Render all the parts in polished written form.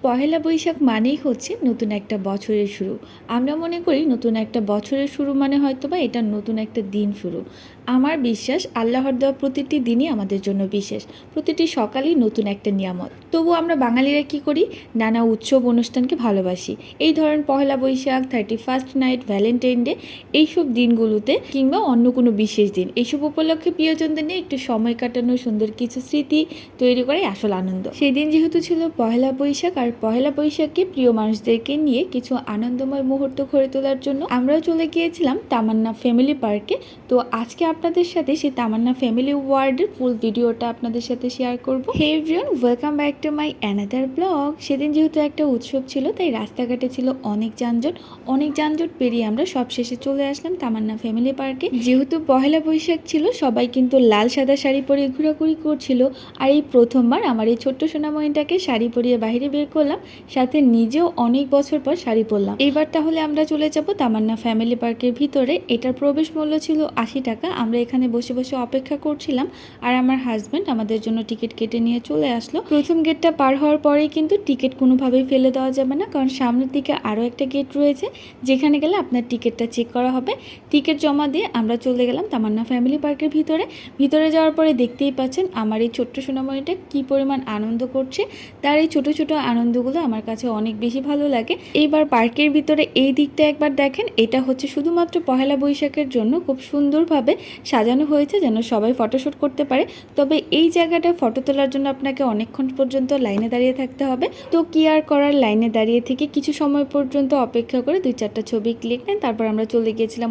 পহেলা বৈশাখ মানেই হচ্ছে নতুন একটা বছরের শুরু। আমরা মনে করি নতুন একটা বছরের শুরু মানে হয়তোবা এটা নতুন একটা দিন শুরু। আমার বিশ্বাস আল্লাহর দেওয়া প্রতিটি দিনই আমাদের জন্য বিশেষ। প্রতিটি সকালই নতুন একটা নিয়ামত। তবু আমরা বাঙালিরা কি করি? নানা উৎসব অনুষ্ঠানকে ভালোবাসি। এই ধরেন Pohela Boishakh, 31st night, Valentine day, এইসব দিনগুলোতে কিংবা অন্য কোনো বিশেষ দিন এইসব উপলক্ষে প্রিয়জনদের নিয়ে একটু সময় কাটানো, সুন্দর কিছু স্মৃতি তৈরি করাই আসল আনন্দ। সেই দিন যেহেতু ছিল পহেলা বৈশাখ, আর পহেলা বৈশাখে প্রিয় মানুষদেরকে নিয়ে কিছু আনন্দময় মুহূর্ত গড়ে তোলার জন্য আমরাও চলে গিয়েছিলাম তামান্না ফ্যামিলি পার্কে। তো আজকে আপনাদের সাথে সেই তামান্না ফ্যামিলি ওয়ার্ল্ডের ফুল ভিডিওটা আপনাদের সাথে শেয়ার করব। Hey everyone, welcome back to my another blog. সেদিন যেহেতু একটা উৎসব ছিল, তাই রাস্তাঘাটে ছিল অনেক যানজট পেরিয়ে আমরা সব শেষে চলে আসলাম তামান্না ফ্যামিলি পার্কে। যেহেতু পহেলা বৈশাখ ছিল, সবাই কিন্তু লাল সাদা শাড়ি পরে ঘোরাঘুরি করছিল। আর এই প্রথমবার আমার এই ছোট্ট সোনামণিটাকে শাড়ি পরিয়ে বাইরে বের করলাম, সাথে নিজেও অনেক বছর পর শাড়ি পরলাম। এইবার তাহলে আমরা চলে যাব তামান্না ফ্যামিলি পার্কের ভিতরে। এটার প্রবেশ মূল্য ছিল 80 টাকা। আমরা এখানে বসে বসে অপেক্ষা করছিলাম, আর আমার হাজব্যান্ড আমাদের জন্য টিকিট কেটে নিয়ে চলে আসলো। প্রথম গেটটা পার হওয়ার পরেই কিন্তু টিকিট কোনোভাবেই ফেলে দেওয়া যাবে না, কারণ সামনের দিকে আরও একটা গেট রয়েছে, যেখানে গেলে আপনার টিকিটটা চেক করা হবে। টিকিট জমা দিয়ে আমরা চলে গেলাম তামান্না ফ্যামিলি পার্কের ভিতরে যাওয়ার পরে দেখতেই পাচ্ছেন আমার এই ছোট্ট সোনামণিটা কি পরিমাণ আনন্দ করছে। তার এই ছোট ছোট আনন্দগুলো আমার কাছে অনেক বেশি ভালো লাগে। এইবার পার্কের ভিতরে এই দিকটা একবার দেখেন, এটা হচ্ছে শুধুমাত্র পহেলা বৈশাখের জন্য খুব সুন্দরভাবে সাজানো হয়েছে যেন সবাই ফটোশ্যুট করতে পারে। তবে এই জায়গাটা ফটো তোলার জন্য আপনাকে অনেকক্ষণ পর্যন্ত লাইনে দাঁড়িয়ে থাকতে হবে। তো কি আর করার, লাইনে দাঁড়িয়ে থেকে কিছু সময় পর্যন্ত অপেক্ষা করে 2-4টা ছবি ক্লিক নেন। তারপর আমরা চলে গিয়েছিলাম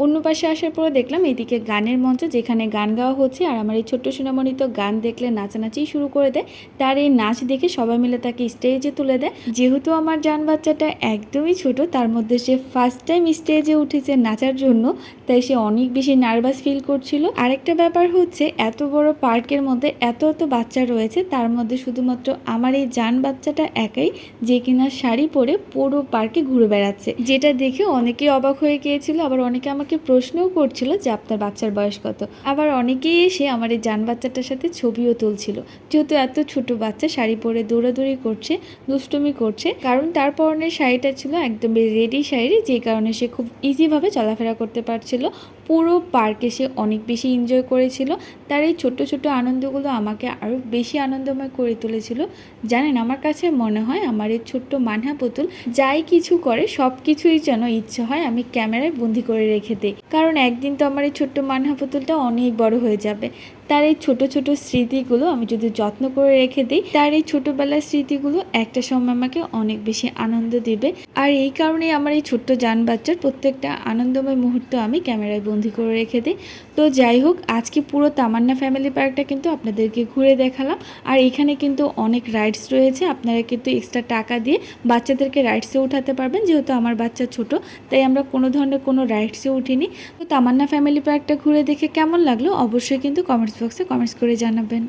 অন্য পাশে আসার পরে দেখলাম এইদিকে গানের মঞ্চ, যেখানে গান গাওয়া হচ্ছে। আর আমার এই ছোট্ট সোনামণি তো গান দেখলে নাচানাচি শুরু করে দেয়। তার এই নাচ দেখে সবাই মিলে তাকে স্টেজে তুলে দেয়। যেহেতু আমার জান বাচ্চাটা একদমই ছোট, তার মধ্যে সে ফার্স্ট টাইম স্টেজে উঠেছে নাচার জন্য, তাই সে অনেক বেশি নার্ভাস ফিল করছিল। আরেকটা ব্যাপার হচ্ছে, এত বড় পার্কের মধ্যে এত বাচ্চা রয়েছে, তার মধ্যে শুধুমাত্র আমার এই জান বাচ্চাটা একাই যে কিনা শাড়ি পরে পুরো পার্কে ঘুরে বেড়াচ্ছে, যেটা দেখে অনেকেই অবাক হয়ে গিয়েছিল। আবার অনেকে আমাকে প্রশ্নও করছিল যে আপনার বাচ্চার বয়স কত। আবার অনেকেই এসে আমার এই জান বাচ্চাটার সাথে ছবিও তুলছিল, যেহেতু এত ছোট বাচ্চা শাড়ি পরে দৌড়াদৌড়ি করছে, দুষ্টুমি করছে। কারণ তার পরনের শাড়িটা ছিল একদম রেডি শাড়ি, যে কারণে সে খুব ইজিভাবে চলাফেরা করতে পারছিল। পুরো পার্কে সে অনেক বেশি এনজয় করেছিল। তার এই ছোট ছোট আনন্দগুলো আমাকে আরও বেশি আনন্দময় করে তুলেছিল। জানেন, আমার কাছে মনে হয় আমার এই ছোট্ট মানহা পুতুল যাই কিছু করে সব কিছুই যেন ইচ্ছে হয় আমি ক্যামেরায় বন্দি করে রেখে দিই, কারণ একদিন তো আমার এই ছোট্ট মানহা পুতুলটা অনেক বড় হয়ে যাবে। তার এই ছোট ছোট স্মৃতিগুলো আমি যদি যত্ন করে রেখে দিই, তার এই ছোটবেলার স্মৃতিগুলো একটা সময় আমাকে অনেক বেশি আনন্দ দিবে। আর এই কারণেই আমার এই ছোট্ট জান বাচ্চার প্রত্যেকটা আনন্দময় মুহূর্ত আমি ক্যামেরায় বন্দি করে রেখে দিই। তো যাই হোক, আজকে পুরো তামান্না ফ্যামিলি পার্কটা কিন্তু আপনাদেরকে ঘুরে দেখালাম। আর এখানে কিন্তু অনেক রাইডস রয়েছে, আপনারা কিন্তু এক্সট্রা টাকা দিয়ে বাচ্চাদেরকে রাইডসে উঠাতে পারবেন। যেহেতু আমার বাচ্চা ছোট, তাই আমরা কোনো ধরনের কোনো রাইডসে উঠিনি। তো তামান্না ফ্যামিলি পার্কটা ঘুরে দেখে কেমন লাগলো অবশ্যই কিন্তু কমেন্টস বক্সে কমেন্টস করে জানাবেন।